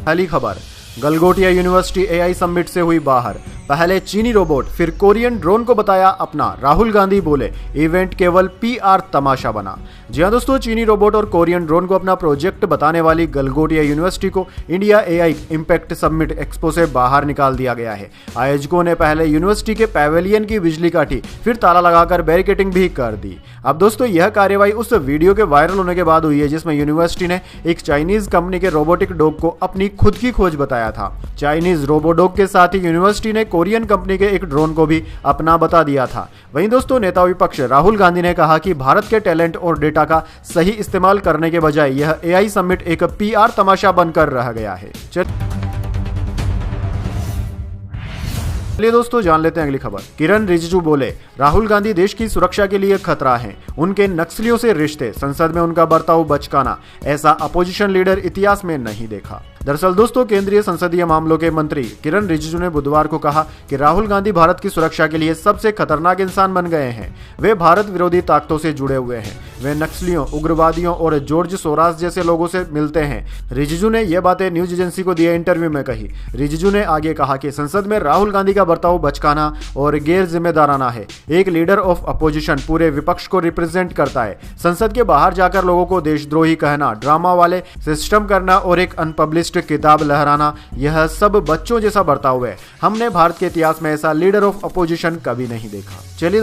पहली खबर, Galgotia university AI summit से हुई बाहर। पहले चीनी रोबोट फिर कोरियन ड्रोन को बताया अपना। राहुल गांधी बोले इवेंट केवल पीआर तमाशा बना। जी हां दोस्तों, चीनी रोबोट और कोरियन ड्रोन को अपना प्रोजेक्ट बताने वाली गलगोटिया यूनिवर्सिटी को India AI impact summit expo से बाहर निकाल दिया गया है। आयोजकों ने पहले यूनिवर्सिटी के पैवेलियन की बिजली काटी, फिर ताला लगाकर बैरिकेडिंग भी कर दी। अब दोस्तों, यह कार्रवाई उस वीडियो के वायरल होने के बाद हुई है जिसमें यूनिवर्सिटी ने एक चाइनीज कंपनी के रोबोटिक डॉग को अपनी खुद की खोज बताया था। चाइनीज रोबोडॉग के साथ ही यूनिवर्सिटी ने कोरियन कंपनी के एक ड्रोन को भी अपना बता दिया था। वहीं दोस्तों, नेता विपक्ष राहुल गांधी ने कहा कि भारत के टैलेंट और डेटा का सही इस्तेमाल करने के बजाय यह एआई समिट एक पीआर तमाशा बनकर रह गया है। चलिए दोस्तों, जान लेते हैं अगली खबर। किरण रिजिजू बोले राहुल गांधी देश की सुरक्षा के लिए खतरा हैं। उनके नक्सलियों से रिश्ते, संसद में उनका बर्ताव बचकाना, ऐसा अपोजिशन लीडर इतिहास में नहीं देखा। दरअसल दोस्तों, केंद्रीय संसदीय मामलों के मंत्री किरण रिजिजू ने बुधवार को कहा कि राहुल गांधी भारत की सुरक्षा के लिए सबसे खतरनाक इंसान बन गए हैं। वे भारत विरोधी ताकतों से जुड़े हुए हैं। वे नक्सलियों, उग्रवादियों और जॉर्ज सोरास जैसे लोगों से मिलते हैं। रिजिजू ने यह बातें न्यूज एजेंसी को दिए इंटरव्यू में कही। रिजिजू ने आगे कहा कि संसद में राहुल गांधी का बर्ताव बचकाना और गैर जिम्मेदाराना है। एक लीडर ऑफ अपोजिशन पूरे विपक्ष को रिप्रेजेंट करता है। संसद के बाहर जाकर लोगों को देशद्रोही कहना, ड्रामा वाले सिस्टम करना और एक अनपब्लिश्ड किताब लहराना, यह सब बच्चों जैसा बर्ताव है। हमने भारत के इतिहास में ऐसा लीडर ऑफ अपोजिशन कभी नहीं देखा। चलिए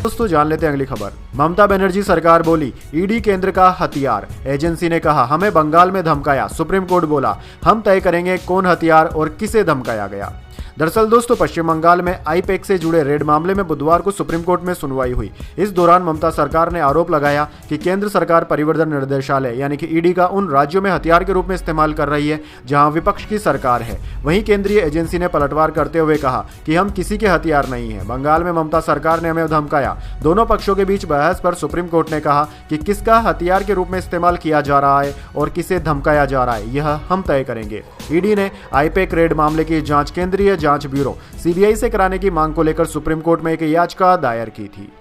दोस्तों, जान लेते हैं अगली खबर। ममता बनर्जी सरकार बोली ईडी केंद्र का हथियार। एजेंसी ने कहा हमें बंगाल में धमकाया। सुप्रीम कोर्ट बोला हम तय करेंगे कौन हथियार और किसे धमकाया गया। दरअसल दोस्तों, पश्चिम बंगाल में आईपैक से जुड़े रेड मामले में बुधवार को सुप्रीम कोर्ट में सुनवाई हुई। इस दौरान ममता सरकार ने आरोप लगाया कि केंद्र सरकार परिवर्तन निर्देशालय यानी कि ईडी का उन राज्यों में हथियार के रूप में इस्तेमाल कर रही है जहां विपक्ष की सरकार है। वहीं केंद्रीय एजेंसी ने पलटवार करते हुए कहा कि हम किसी के हथियार नहीं है। बंगाल में ममता सरकार ने हमें धमकाया। दोनों पक्षों के बीच बहस पर सुप्रीम कोर्ट ने कहा कि किसका हथियार के रूप में इस्तेमाल किया जा रहा है और किसे धमकाया जा रहा है, यह हम तय करेंगे। ईडी ने आईपैक रेड मामले की जांच केंद्रीय जांच ब्यूरो सीबीआई से कराने की मांग को लेकर सुप्रीम कोर्ट में एक याचिका दायर की थी।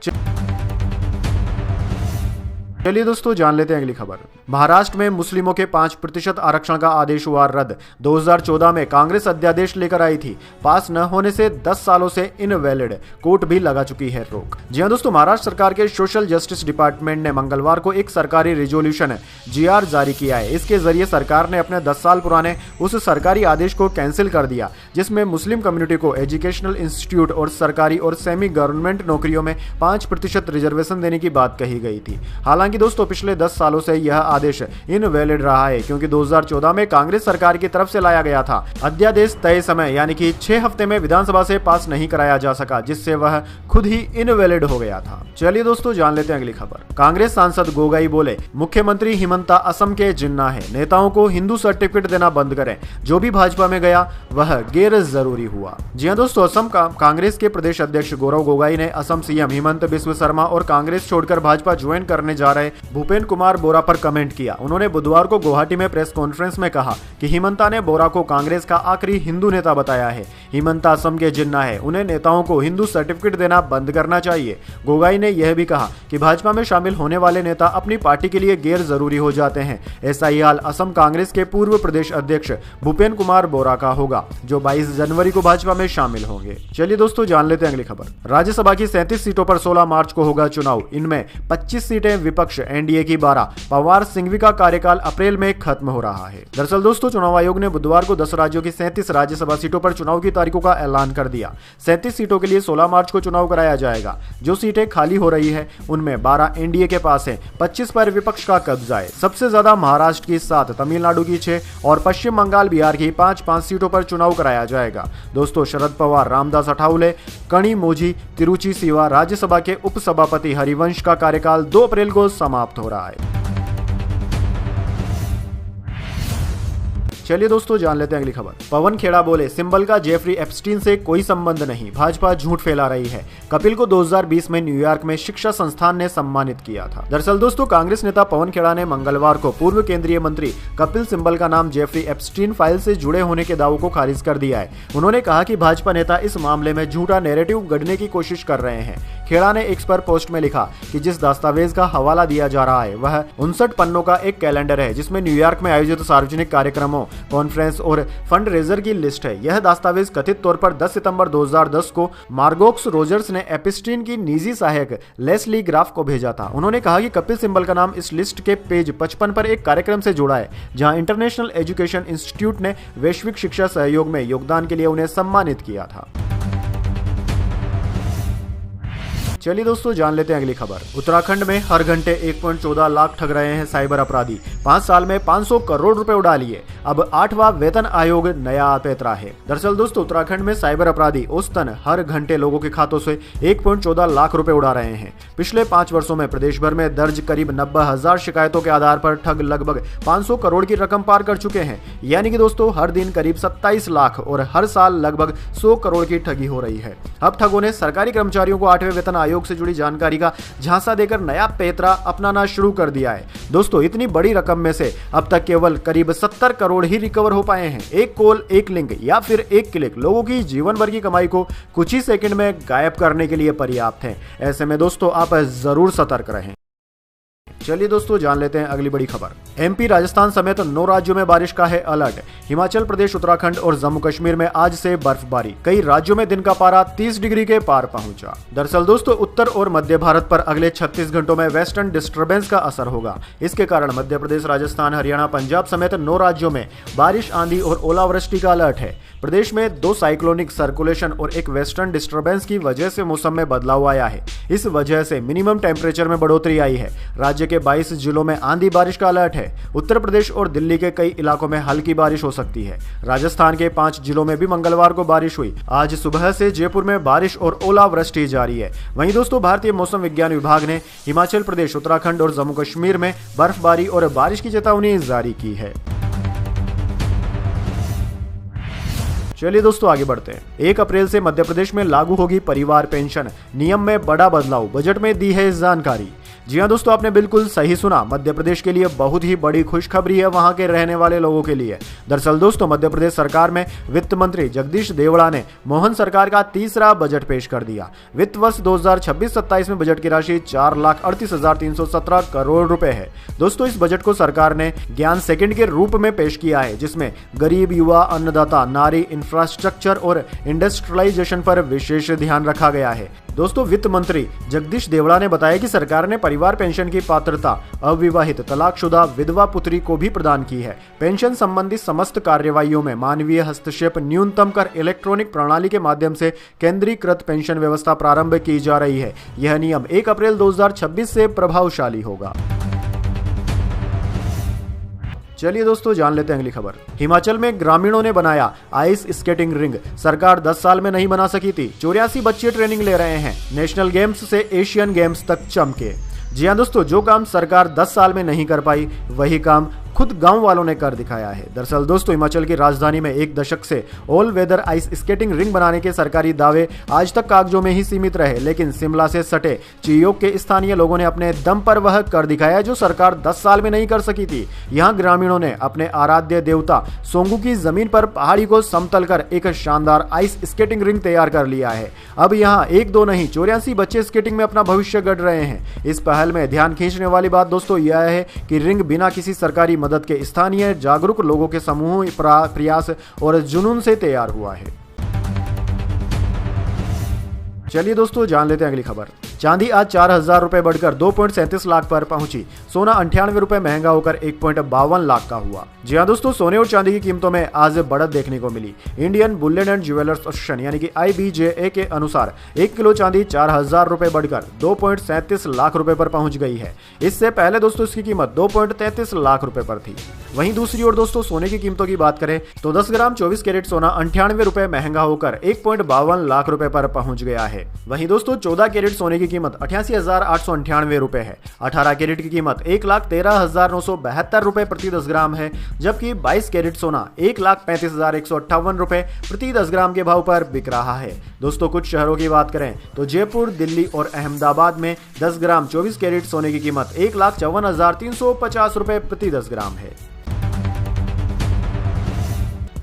चलिए दोस्तों, जान लेते हैं अगली खबर। महाराष्ट्र में मुस्लिमों के 5% आरक्षण का आदेश हुआ रद्द। 2014 में कांग्रेस अध्यादेश लेकर आई थी। पास न होने से 10 सालों से इनवैलिड, कोर्ट भी लगा चुकी है रोक। जी हां दोस्तों, महाराष्ट्र सरकार के सोशल जस्टिस डिपार्टमेंट ने मंगलवार को एक सरकारी रिजोल्यूशन जीआर जारी किया है। इसके जरिए सरकार ने अपने 10 साल पुराने उस सरकारी आदेश को कैंसिल कर दिया जिसमें मुस्लिम कम्युनिटी को एजुकेशनल इंस्टीट्यूट और सरकारी और सेमी गवर्नमेंट नौकरियों में 5% रिजर्वेशन देने की बात कही गई थी। हालांकि दोस्तों, पिछले 10 सालों से यह आदेश इनवैलिड रहा है क्योंकि 2014 में कांग्रेस सरकार की तरफ से लाया गया था। अध्यादेश तय समय यानी कि 6 हफ्ते में विधानसभा से पास नहीं कराया जा सका, जिससे वह खुद ही इनवैलिड हो गया था। चलिए दोस्तों, जान लेते हैं अगली खबर। कांग्रेस सांसद गोगाई बोले मुख्यमंत्री हिमंता असम के जिन्ना है। नेताओं को हिंदू सर्टिफिकेट देना बंद करें। जो भी भाजपा में गया वह गैर जरूरी हुआ। जी हां दोस्तों, असम कांग्रेस के प्रदेश अध्यक्ष गौरव गोगाई ने असम सीएम हिमंत बिस्व शर्मा और कांग्रेस छोड़कर भाजपा ज्वाइन करने जा रहे भूपेन कुमार बोरा पर कमेंट किया। उन्होंने बुधवार को गुवाहाटी में प्रेस कॉन्फ्रेंस में कहा कि हिमंता ने बोरा को कांग्रेस का आखिरी हिंदू नेता बताया है। हिमंता असम के जिन्ना है, उन्हें नेताओं को हिंदू सर्टिफिकेट देना बंद करना चाहिए। गोगाई ने यह भी कहा कि भाजपा में शामिल होने वाले नेता अपनी पार्टी के लिए गैर जरूरी हो जाते हैं। ऐसा ही हाल असम कांग्रेस के पूर्व प्रदेश अध्यक्ष भूपेन कुमार बोरा का होगा, जो 22 जनवरी को भाजपा में शामिल होंगे। चलिए दोस्तों, जान लेते हैं अगली खबर। राज्यसभा की 37 सीटों पर 16 मार्च को होगा चुनाव। इनमें 25 सीटें विपक्ष, एनडीए की 12। पवार सिंघवी का कार्यकाल अप्रैल में खत्म हो रहा है। दरअसल दोस्तों, चुनाव आयोग ने बुधवार को 10 राज्यों की 37 राज्यसभा सीटों पर चुनाव की तारीखों का ऐलान कर दिया। 37 सीटों के लिए 16 मार्च को चुनाव कराया जाएगा। जो सीटें खाली हो रही है उनमें 12 एनडीए के पास है, 25 पर विपक्ष का कब्जा है। सबसे ज्यादा महाराष्ट्र की 7, तमिलनाडु की 6 और पश्चिम बंगाल बिहार की 5 सीटों पर चुनाव कराया जाएगा। दोस्तों, शरद पवार, रामदास अठावले, कणी मोझी, तिरुचि सिवा राज्यसभा के उपसभापति हरिवंश का कार्यकाल 2 अप्रैल को समाप्त हो रहा है। चलिए दोस्तों जान लेते हैं अगली खबर। पवन खेड़ा बोले सिंबल का जेफरी एप्स्टीन से कोई संबंध नहीं, भाजपा झूठ फैला रही है। कपिल को 2020 में न्यूयॉर्क में शिक्षा संस्थान ने सम्मानित किया था। दरअसल दोस्तों कांग्रेस नेता पवन खेड़ा ने मंगलवार को पूर्व केंद्रीय मंत्री कपिल सिब्बल का नाम जेफरी एप्स्टीन फाइल से जुड़े होने के दावों को खारिज कर दिया है। उन्होंने कहा कि भाजपा नेता इस मामले में झूठा नैरेटिव गढ़ने की कोशिश कर रहे हैं। खेड़ा ने एक्स पर पोस्ट में लिखा कि जिस दस्तावेज का हवाला दिया जा रहा है वह 59 पन्नों का एक कैलेंडर है जिसमें न्यूयॉर्क में आयोजित सार्वजनिक कार्यक्रमों, कॉन्फ्रेंस और फंड रेजर की लिस्ट है। यह दस्तावेज कथित तौर पर 10 सितंबर 2010 को मार्गोक्स रोजर्स ने एप्स्टीन की निजी सहायक लेस्ली ग्राफ को भेजा था। उन्होंने कहा कि कपिल सिब्बल का नाम इस लिस्ट के पेज 55 पर एक कार्यक्रम से जुड़ा है जहां इंटरनेशनल एजुकेशन इंस्टीट्यूट ने वैश्विक शिक्षा सहयोग में योगदान के लिए उन्हें सम्मानित किया था। चलिए दोस्तों जान लेते हैं अगली खबर। उत्तराखंड में हर घंटे 1.14 लाख ठग रहे हैं साइबर अपराधी। 5 साल में 500 करोड़ रुपए उड़ा लिए। अब 8वां वेतन आयोग नया पेतरा है। दरअसल दोस्तों उत्तराखंड में साइबर अपराधी औसतन हर घंटे लोगों के खातों से 1.14 लाख रुपए उड़ा रहे हैं। पिछले 5 वर्षों में प्रदेश भर में दर्ज करीब 90,000 शिकायतों के आधार पर ठग लगभग 500 करोड़ की रकम पार कर चुके हैं। यानी कि दोस्तों हर दिन करीब 27 लाख और हर साल लगभग 100 करोड़ की ठगी हो रही है। अब ठगों ने सरकारी कर्मचारियों को 8वें वेतन आयोग से जुड़ी जानकारी का झांसा देकर नया पेतरा अपनाना शुरू कर दिया है। दोस्तों इतनी बड़ी रकम में से अब तक केवल करीब 70 करोड़ ही रिकवर हो पाए हैं। एक कॉल, एक लिंक या फिर एक क्लिक लोगों की जीवन भर की कमाई को कुछ ही सेकंड में गायब करने के लिए पर्याप्त है। ऐसे में दोस्तों आप जरूर सतर्क रहें। चलिए दोस्तों जान लेते हैं अगली बड़ी खबर। एमपी, राजस्थान समेत 9 राज्यों में बारिश का है अलर्ट। हिमाचल प्रदेश, उत्तराखंड और जम्मू कश्मीर में आज से बर्फबारी। कई राज्यों में दिन का पारा 30 डिग्री के पार पहुंचा। दरअसल दोस्तों उत्तर और मध्य भारत पर अगले 36 घंटों में वेस्टर्न डिस्टर्बेंस का असर होगा। इसके कारण मध्य प्रदेश, राजस्थान, हरियाणा, पंजाब समेत 9 राज्यों में बारिश, आंधी और ओलावृष्टि का अलर्ट है। प्रदेश में 2 साइक्लोनिक सर्कुलेशन और एक वेस्टर्न डिस्टर्बेंस की वजह से मौसम में बदलाव आया है। इस वजह से मिनिमम टेम्परेचर में बढ़ोतरी आई है। राज्य के 22 जिलों में आंधी बारिश का अलर्ट है। उत्तर प्रदेश और दिल्ली के कई इलाकों में हल्की बारिश हो सकती है। राजस्थान के 5 जिलों में भी मंगलवार को बारिश हुई। आज सुबह से जयपुर में बारिश और ओलावृष्टि जारी है। वहीं दोस्तों भारतीय मौसम विज्ञान विभाग ने हिमाचल प्रदेश, उत्तराखंड और जम्मू कश्मीर में बर्फबारी और बारिश की चेतावनी जारी की है। चलिए दोस्तों आगे बढ़ते हैं। 1 अप्रैल से मध्य प्रदेश में लागू होगी परिवार पेंशन। नियम में बड़ा बदलाव, बजट में दी है जानकारी। जी हाँ दोस्तों आपने बिल्कुल सही सुना। मध्य प्रदेश के लिए बहुत ही बड़ी खुशखबरी है वहां के रहने वाले लोगों के लिए। दरअसल दोस्तों मध्य प्रदेश सरकार में वित्त मंत्री जगदीश देवड़ा ने मोहन सरकार का तीसरा बजट पेश कर दिया। वित्त वर्ष 2026-27 में बजट की राशि 4,38,317 करोड़ रुपए है। दोस्तों इस बजट को सरकार ने ज्ञान सेकंड के रूप में पेश किया है जिसमें गरीब, युवा, अन्नदाता, नारी, इंफ्रास्ट्रक्चर और इंडस्ट्रियलाइजेशन पर विशेष ध्यान रखा गया है। दोस्तों वित्त मंत्री जगदीश देवड़ा ने बताया कि सरकार ने परिवार पेंशन की पात्रता अविवाहित, तलाकशुदा, विधवा पुत्री को भी प्रदान की है। पेंशन संबंधी समस्त कार्यवाहियों में मानवीय हस्तक्षेप न्यूनतम कर इलेक्ट्रॉनिक प्रणाली के माध्यम से केंद्रीकृत पेंशन व्यवस्था प्रारंभ की जा रही है। यह नियम 1 अप्रैल 2026 से प्रभावशाली होगा। चलिए दोस्तों जान लेते हैं अगली खबर। हिमाचल में ग्रामीणों ने बनाया आइस स्केटिंग रिंग। सरकार 10 साल में नहीं बना सकी थी। 84 बच्चे ट्रेनिंग ले रहे हैं। नेशनल गेम्स से एशियन गेम्स तक चमके। जी हाँ दोस्तों जो काम सरकार 10 साल में नहीं कर पाई वही काम खुद गांव वालों ने कर दिखाया है। दरअसल दोस्तों हिमाचल की राजधानी में 1 दशक से all weather ice skating rink बनाने के सरकारी दावे आज तक कागजों में ही सीमित रहे, लेकिन शिमला से सटे चियोक के स्थानीय लोगों ने अपने दम पर वह कर दिखाया जो सरकार 10 साल में नहीं कर सकी थी। यहाँ ग्रामीणों ने अपने आराध्य देवता सोंगू की जमीन पर पहाड़ी को समतल कर एक शानदार आइस स्केटिंग रिंग तैयार कर लिया है। अब यहाँ 1-2 नहीं 84 बच्चे स्केटिंग में अपना भविष्य गढ़ रहे हैं। इस पहल में ध्यान खींचने वाली बात दोस्तों यह है कि रिंग बिना किसी सरकारी मदद के स्थानीय जागरूक लोगों के समूह प्रयास और जुनून से तैयार हुआ है। चलिए दोस्तों जान लेते हैं अगली खबर। चांदी आज 4,000 रुपए बढ़कर 2.37 लाख पर पहुंची। सोना 98 रुपए महंगा होकर 1.52 लाख का हुआ। जी हाँ दोस्तों सोने और चांदी की कीमतों में आज बढ़त देखने को मिली। Indian bullion and jewellers association यानी कि IBJA के अनुसार 1 किलो चांदी 4,000 रुपए बढ़कर 2.37 लाख रुपए पर पहुंच गई है। इससे पहले दोस्तों इसकी कीमत 2.33 लाख रुपए पर थी। वहीं दूसरी ओर दोस्तों सोने की कीमतों की बात करें तो 10 ग्राम 24 कैरेट सोना 98 रुपए महंगा होकर 1.52 लाख रुपए पर पहुंच गया है। वहीं दोस्तों 14 कैरेट सोने की कीमत 88,898 रुपए है। 18 कैरेट की कीमत 1,13,972 रुपए प्रति 10 ग्राम है, जबकि 22 कैरेट सोना 1,35,158 रुपए प्रति 10 ग्राम के भाव पर बिक रहा है। दोस्तों कुछ शहरों की बात करें तो जयपुर, दिल्ली और अहमदाबाद में 10 ग्राम 24 कैरेट सोने की कीमत 1,54,350 रुपए प्रति 10 ग्राम है।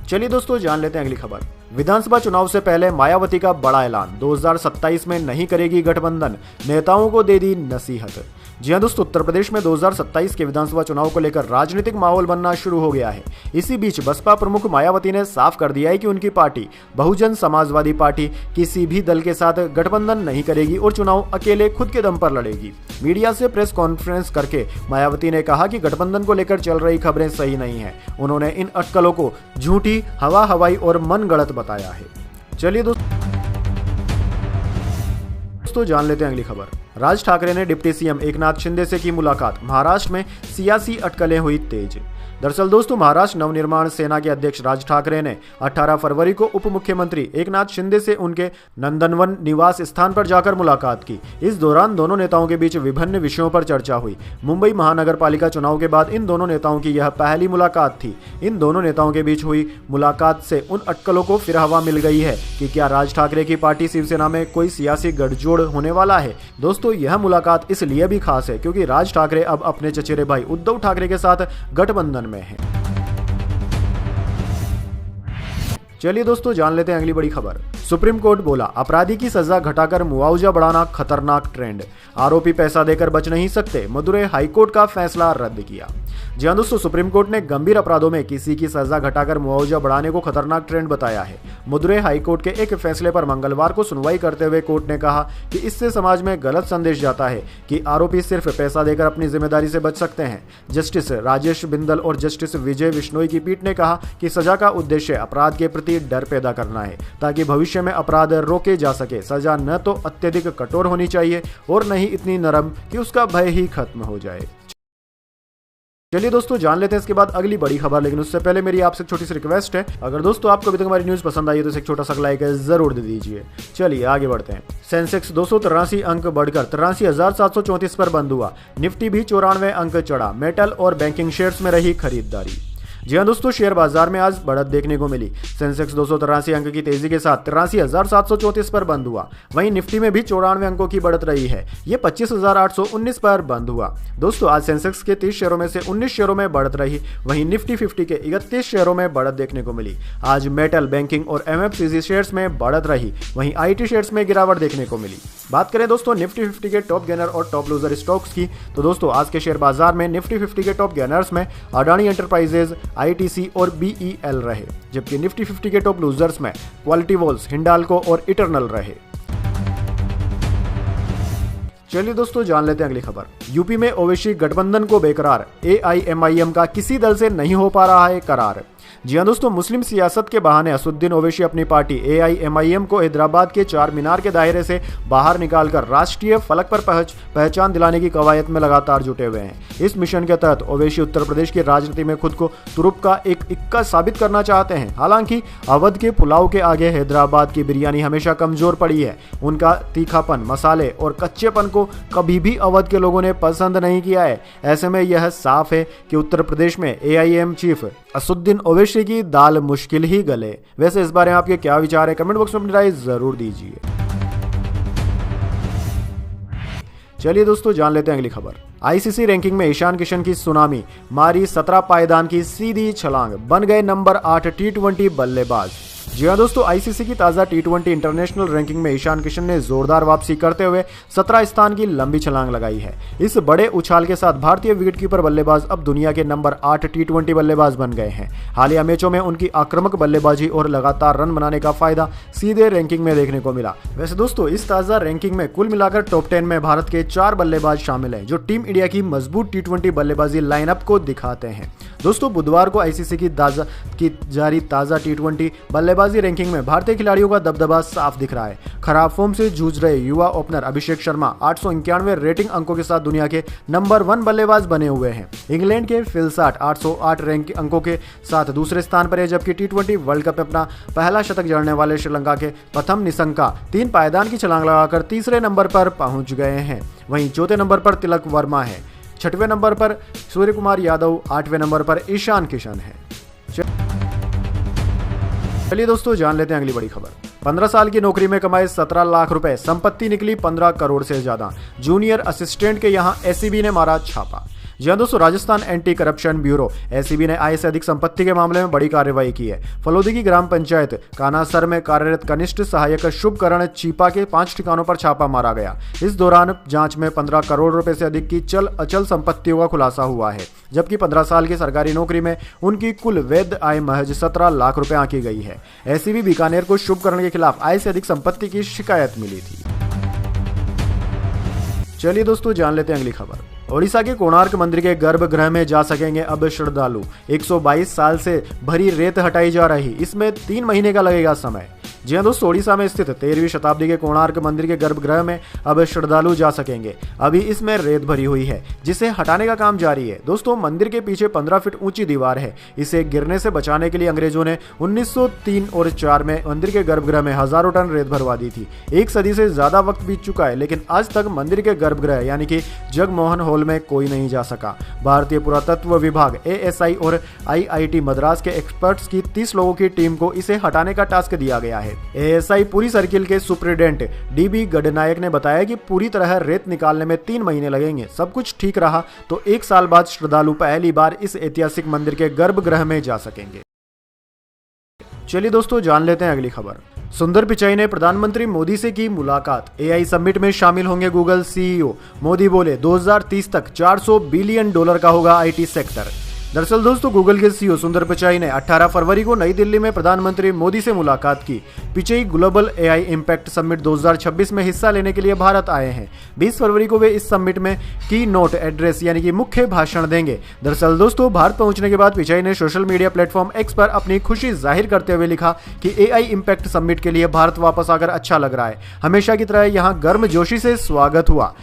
चलिए दोस्तों जान लेते हैं अगली खबर। विधानसभा चुनाव से पहले मायावती का बड़ा ऐलान, 2027 में नहीं करेगी गठबंधन, नेताओं को दे दी नसीहत। जी हां दोस्तों, उत्तर प्रदेश में 2027 के विधानसभा चुनाव को लेकर राजनीतिक माहौल बनना शुरू हो गया है। इसी बीच बसपा प्रमुख मायावती ने साफ कर दिया है कि उनकी पार्टी बहुजन समाजवादी पार्टी किसी भी दल के साथ गठबंधन नहीं करेगी और चुनाव अकेले खुद के दम पर लड़ेगी। मीडिया से प्रेस कॉन्फ्रेंस करके मायावती ने कहा कि गठबंधन को लेकर चल रही खबरें सही नहीं है। उन्होंने इन अटकलों को झूठी, हवा हवाई और मनगढ़ंत बताया है। चलिए दोस्तों जान लेते हैं अगली खबर। राज ठाकरे ने डिप्टी सीएम एकनाथ शिंदे से की मुलाकात, महाराष्ट्र में सियासी अटकलें हुई तेज। दरअसल दोस्तों महाराष्ट्र नवनिर्माण सेना के अध्यक्ष राज ठाकरे ने 18 फरवरी को उप मुख्यमंत्री एकनाथ शिंदे से उनके नंदनवन निवास स्थान पर जाकर मुलाकात की। इस दौरान दोनों नेताओं के बीच विभिन्न विषयों पर चर्चा हुई। मुंबई महानगर पालिका चुनाव के बाद इन दोनों नेताओं की यह पहली मुलाकात थी। इन दोनों नेताओं के बीच हुई मुलाकात से उन अटकलों को फिर हवा मिल गई है कि क्या राज ठाकरे की पार्टी शिवसेना में कोई सियासी गठजोड़ होने वाला है। दोस्तों यह मुलाकात इसलिए भी खास है क्योंकि राज ठाकरे अब अपने चचेरे भाई उद्धव ठाकरे के साथ गठबंधन में है। चलिए दोस्तों जान लेते हैं अगली बड़ी खबर। सुप्रीम कोर्ट बोला, अपराधी की सजा घटाकर मुआवजा बढ़ाना खतरनाक ट्रेंड, आरोपी पैसा देकर बच नहीं सकते, मदुरै हाईकोर्ट का फैसला रद्द किया। जी हां दोस्तों, सुप्रीम कोर्ट ने गंभीर अपराधों में किसी की सजा घटाकर मुआवजा बढ़ाने को खतरनाक ट्रेंड बताया है। मदुरै हाईकोर्ट के एक फैसले पर मंगलवार को सुनवाई करते हुए कोर्ट ने कहा कि इससे समाज में गलत संदेश जाता है कि आरोपी सिर्फ पैसा देकर अपनी जिम्मेदारी से बच सकते हैं। जस्टिस राजेश बिंदल और जस्टिस विजय बिश्नोई की पीठ ने कहा कि सजा का उद्देश्य अपराध के प्रति डर पैदा करना है ताकि भविष्य में अपराध रोके जा सके। सजा न तो अत्यधिक कठोर होनी चाहिए और न ही इतनी नरम कि उसका भय ही खत्म हो जाए। चलिए दोस्तों जान लेते हैं इसके बाद अगली बड़ी खबर, लेकिन उससे पहले मेरी आपसे छोटी सी रिक्वेस्ट है, अगर दोस्तों आपको अभी तक हमारी न्यूज पसंद आई है तो इसे एक छोटा सा लाइक जरूर दे दीजिए। चलिए आगे बढ़ते हैं। सेंसेक्स 283 अंक बढ़कर 83,734 पर बंद हुआ। निफ्टी भी 94 अंक चढ़ा। मेटल और बैंकिंग शेयर्स में रही खरीदारी। जी हां दोस्तों, शेयर बाजार में आज बढ़त देखने को मिली। सेंसेक्स 283 अंक की तेजी के साथ 83,734 पर बंद हुआ। वहीं निफ्टी में भी 94 अंकों की बढ़त रही है। ये 25,819 पर बंद हुआ। दोस्तों आज सेंसेक्स के 30 शेयरों में से 19 शेयरों में बढ़त रही। वहीं निफ्टी 50 के 31 शेयरों में बढ़त देखने को मिली। आज मेटल, बैंकिंग और एमएफसीजी शेयर्स में बढ़त रही। वहीं आईटी शेयर्स में गिरावट देखने को मिली। बात करें दोस्तों निफ्टी 50 के टॉप गेनर और टॉप लूजर स्टॉक्स की, तो दोस्तों आज के शेयर बाजार में निफ्टी 50 के टॉप गेनर्स में अडानी एंटरप्राइजेज, आईटीसी और बीईएल रहे, जबकि निफ्टी 50 के टॉप लूजर्स में क्वालिटी वॉल्स, हिंडाल्को और इटरनल रहे। चलिए दोस्तों जान लेते हैं अगली खबर। यूपी में ओवैसी गठबंधन को बेकरार, एआईएमआईएम का किसी दल से नहीं हो पा रहा है करार। जी हां दोस्तों, मुस्लिम सियासत के बहाने असदुद्दीन ओवैसी अपनी पार्टी एआईएमआईएम को हैदराबाद के चार मीनार के दायरे से बाहर निकालकर राष्ट्रीय फलक पर पहचान दिलाने की कवायद में लगातार जुटे हुए हैं। इस मिशन के तहत ओवैसी उत्तर प्रदेश की राजनीति में खुद को तुरुप का एक इक्का साबित करना चाहते हैं। हालांकि अवध के पुलाव के आगे हैदराबाद की बिरयानी हमेशा कमजोर पड़ी है। उनका तीखापन, मसाले और कच्चेपन को कभी भी अवध के लोगों ने पसंद नहीं किया है। ऐसे में यह साफ है कि उत्तर प्रदेश में एआईएम चीफ असदुद्दीन ओवैसी की दाल मुश्किल ही गले। वैसे इस बारे में आपके क्या विचार है, कमेंट बॉक्स में अपनी राय जरूर दीजिए। चलिए दोस्तों जान लेते हैं अगली खबर। आईसीसी रैंकिंग में ईशान किशन की सुनामी, मारी 17 पायदान की सीधी छलांग, बन गए नंबर 8 टी20 बल्लेबाज। जी हां दोस्तों, आईसीसी की ताज़ा टी20 इंटरनेशनल रैंकिंग में ईशान किशन ने जोरदार वापसी करते हुए 17 स्थान की लंबी छलांग लगाई है। इस बड़े उछाल के साथ भारतीय विकेटकीपर बल्लेबाज अब दुनिया के नंबर 8 टी20 बल्लेबाज बन गए हैं। हालिया मैचों में उनकी आक्रामक बल्लेबाजी और लगातार रन बनाने का फायदा सीधे रैंकिंग में देखने को मिला। वैसे दोस्तों इस ताज़ा रैंकिंग में कुल मिलाकर टॉप 10 में भारत के 4 बल्लेबाज शामिल हैं, जो टीम इंडिया की मजबूत टी20 बल्लेबाजी लाइनअप को दिखाते हैं। दोस्तों बुधवार को आईसीसी की जारी ताज़ा T20 बल्लेबाजी रैंकिंग में भारतीय खिलाड़ियों का दबदबा साफ दिख रहा है। खराब फॉर्म से जूझ रहे युवा ओपनर अभिषेक शर्मा 891 रेटिंग अंकों के साथ दुनिया के नंबर 1 बल्लेबाज बने हुए हैं। इंग्लैंड के फिल साठ 808 रैंक अंकों के साथ दूसरे स्थान पर है, जबकि T20 वर्ल्ड कप में अपना पहला शतक जड़ने वाले श्रीलंका के प्रथम निशंका 3 पायदान की छलांग लगाकर तीसरे नंबर पर पहुंच गए हैं। वहीं चौथे नंबर पर तिलक वर्मा है, 6वें नंबर पर सूर्य कुमार यादव, 8वें नंबर पर ईशान किशन है। चलिए दोस्तों जान लेते हैं अगली बड़ी खबर। 15 साल की नौकरी में कमाए 17 लाख रुपए, संपत्ति निकली 15 करोड़ से ज्यादा। जूनियर असिस्टेंट के यहां एसीबी ने मारा छापा। जी हाँ दोस्तों, Rajasthan anti corruption bureau ACB ने आय से अधिक संपत्ति के मामले में बड़ी कार्रवाई की है। फलोदी की ग्राम पंचायत कानासर में कार्यरत कनिष्ठ सहायक शुभकरण चीपा के 5 ठिकानों पर छापा मारा गया। इस दौरान जांच में 15 करोड़ रुपए से अधिक की चल अचल संपत्तियों का खुलासा हुआ है, जबकि 15 साल की सरकारी नौकरी में उनकी कुल वैध आय महज 17 लाख रुपए आंकी गई है। एसीबी बीकानेर को शुभकरण के खिलाफ आय से अधिक संपत्ति की शिकायत मिली थी। चलिए दोस्तों जान लेते हैं अगली खबर। ओडिशा के कोणार्क मंदिर के गर्भगृह में जा सकेंगे अब श्रद्धालु। 122 साल से भरी रेत हटाई जा रही, इसमें 3 महीने का लगेगा समय। जी हाँ दोस्तों, ओडिशा में स्थित 13वीं शताब्दी के कोणार्क मंदिर के गर्भगृह में अब श्रद्धालु जा सकेंगे। अभी इसमें रेत भरी हुई है, जिसे हटाने का काम जारी है। दोस्तों मंदिर के पीछे 15 फीट ऊंची दीवार है। इसे गिरने से बचाने के लिए अंग्रेजों ने 1903 और 4 में मंदिर के गर्भगृह में हजारों टन रेत भरवा दी थी। 1 सदी से ज्यादा वक्त बीत चुका है, लेकिन आज तक मंदिर के गर्भगृह यानी कि जगमोहन हॉल में कोई नहीं जा सका। भारतीय पुरातत्व विभाग ASI और IIT मद्रास के एक्सपर्ट्स की 30 लोगों की टीम को इसे हटाने का टास्क दिया गया है। ASI पूरी सर्किल के सुप्रिटेंडेंट DB गडनायक ने बताया कि पूरी तरह रेत निकालने में 3 महीने लगेंगे। सब कुछ ठीक रहा तो 1 साल बाद श्रद्धालु पहली बार इस ऐतिहासिक मंदिर के गर्भगृह में जा सकेंगे। चलिए दोस्तों जान लेते हैं अगली खबर। सुंदर पिचाई ने प्रधानमंत्री मोदी से की मुलाकात। AI समिट में शामिल होंगे गूगल CEO। मोदी बोले 2030 तक $400 बिलियन का होगा IT सेक्टर। दरअसल दोस्तों गूगल के CEO सुंदर पिचाई ने 18 फरवरी को नई दिल्ली में प्रधानमंत्री मोदी से मुलाकात की। Pichai global AI impact summit 2026 में हिस्सा लेने के लिए भारत आए हैं। 20 फरवरी को वे इस समिट में की नोट एड्रेस यानी कि मुख्य भाषण देंगे। दरअसल दोस्तों भारत पहुंचने के बाद पिचाई ने सोशल मीडिया प्लेटफॉर्म X पर अपनी खुशी जाहिर करते हुए लिखा कि AI इम्पैक्ट समिट के लिए भारत वापस आकर अच्छा लग रहा है। हमेशा की तरह यहाँ गर्मजोशी से स्वागत हुआ।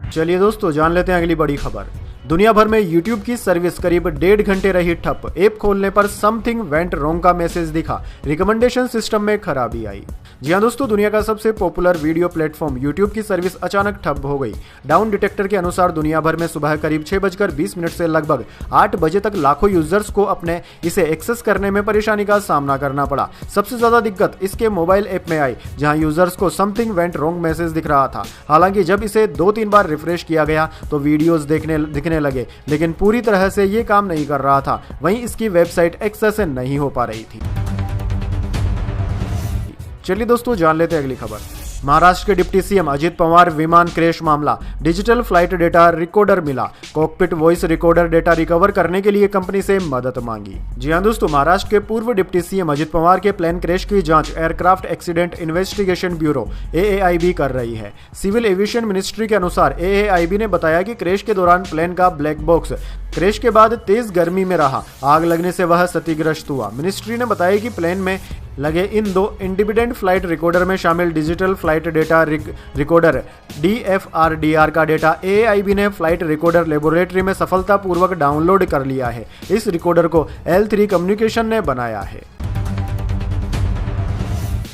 चलिए दोस्तों जान लेते हैं अगली बड़ी खबर। दुनिया भर में YouTube की सर्विस करीब 1.5 घंटे रही ठप। ऐप खोलने पर समथिंग वेंट रॉन्ग का मैसेज दिखा। रिकमेंडेशन सिस्टम में खराबी आई। जी हाँ दोस्तों, दुनिया का सबसे पॉपुलर वीडियो प्लेटफॉर्म YouTube की सर्विस अचानक ठप हो गई। डाउन डिटेक्टर के अनुसार दुनिया भर में सुबह करीब 6:20 से लगभग 8 बजे तक लाखों यूजर्स को अपने इसे एक्सेस करने में परेशानी का सामना करना पड़ा। सबसे ज्यादा दिक्कत इसके मोबाइल ऐप में आई, जहां यूजर्स को समथिंग वेंट रॉन्ग मैसेज दिख रहा था। हालांकि जब इसे 2-3 बार रिफ्रेश किया गया तो वीडियोस दिखने लगे, लेकिन पूरी तरह से ये काम नहीं कर रहा था। वहीं इसकी वेबसाइट एक्सेस नहीं हो पा रही थी। चलिए दोस्तों जान लेते हैं अगली खबर। महाराष्ट्र के डिप्टी सीएम अजित पवार विमान क्रैश मामला। डिजिटल फ्लाइट डेटा रिकॉर्डर मिला। Cockpit voice recorder data recover करने के लिए कंपनी से मदद मांगी। जी हां दोस्तों, महाराष्ट्र के पूर्व डिप्टी सीएम अजित पवार के प्लेन क्रैश की जांच aircraft accident investigation bureau AAIB कर रही है। सिविल एविएशन मिनिस्ट्री के अनुसार AAIB ने बताया कि क्रैश के दौरान प्लेन का ब्लैक बॉक्स क्रैश के बाद तेज गर्मी में रहा। आग लगने से वह क्षतिग्रस्त हुआ। मिनिस्ट्री ने बताया कि प्लेन में लगे इन 2 इंडिपेंडेंट फ्लाइट रिकॉर्डर में शामिल digital flight data recorder DFRDR का डेटा AAIB ने फ्लाइट रिकॉर्डर लेबोरेटरी में सफलतापूर्वक डाउनलोड कर लिया है। इस रिकॉर्डर को L3 कम्युनिकेशन ने बनाया है।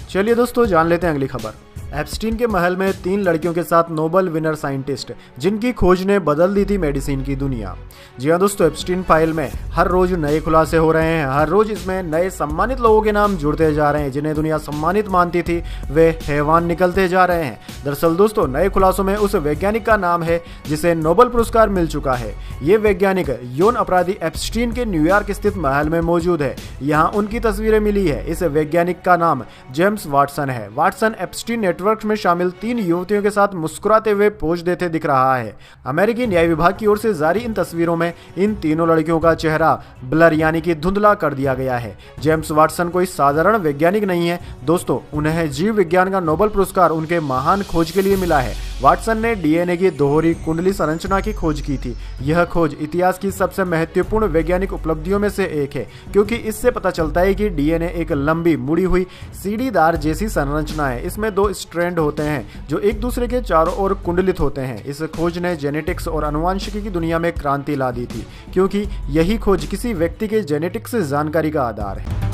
चलिए दोस्तों जान लेते हैं अगली खबर। एप्स्टीन के महल में 3 लड़कियों के साथ नोबेल विनर साइंटिस्ट, जिनकी खोज ने बदल दी थी मेडिसिन की दुनिया। जी हाँ दोस्तों, एप्स्टीन फाइल में हर रोज नए खुलासे हो रहे हैं। हर रोज इसमें नए सम्मानित लोगों के नाम जुड़ते जा रहे हैं। जिन्हें दुनिया सम्मानित मानती थी वे हैवान निकलते जा रहे हैं। दरअसल दोस्तों नए खुलासों में उस वैज्ञानिक का नाम है जिसे नोबेल पुरस्कार मिल चुका है। ये वैज्ञानिक यौन अपराधी एप्स्टीन के न्यूयॉर्क स्थित महल में मौजूद है। यहाँ उनकी तस्वीरें मिली है। इस वैज्ञानिक का नाम जेम्स वाटसन है। वाटसन एप्स्टीन नेटवर्क में शामिल 3 युवतियों के साथ मुस्कुराते हुए पोज देते दिख रहा है। अमेरिकी न्याय विभाग की ओर से जारी इन तस्वीरों में इन तीनों लड़कियों का चेहरा ब्लर यानी कि धुंधला कर दिया गया है। जेम्स वाटसन कोई साधारण वैज्ञानिक नहीं है दोस्तों, उन्हें जीव विज्ञान का नोबेल पुरस्कार उनके महान खोज के लिए मिला है। वाटसन ने डीएनए की दोहरी कुंडली संरचना की खोज की थी। यह खोज इतिहास की सबसे महत्वपूर्ण वैज्ञानिक उपलब्धियों में से एक है, क्योंकि इससे पता चलता है कि डीएनए एक लंबी मुड़ी हुई सीढ़ीदार जैसी संरचना है। इसमें 2 स्ट्रैंड होते हैं जो एक दूसरे के चारों ओर कुंडलित होते हैं। इस खोज ने जेनेटिक्स और आनुवंशिकी की दुनिया में क्रांति ला दी थी, क्योंकि यही खोज किसी व्यक्ति के जेनेटिक्स जानकारी का आधार है।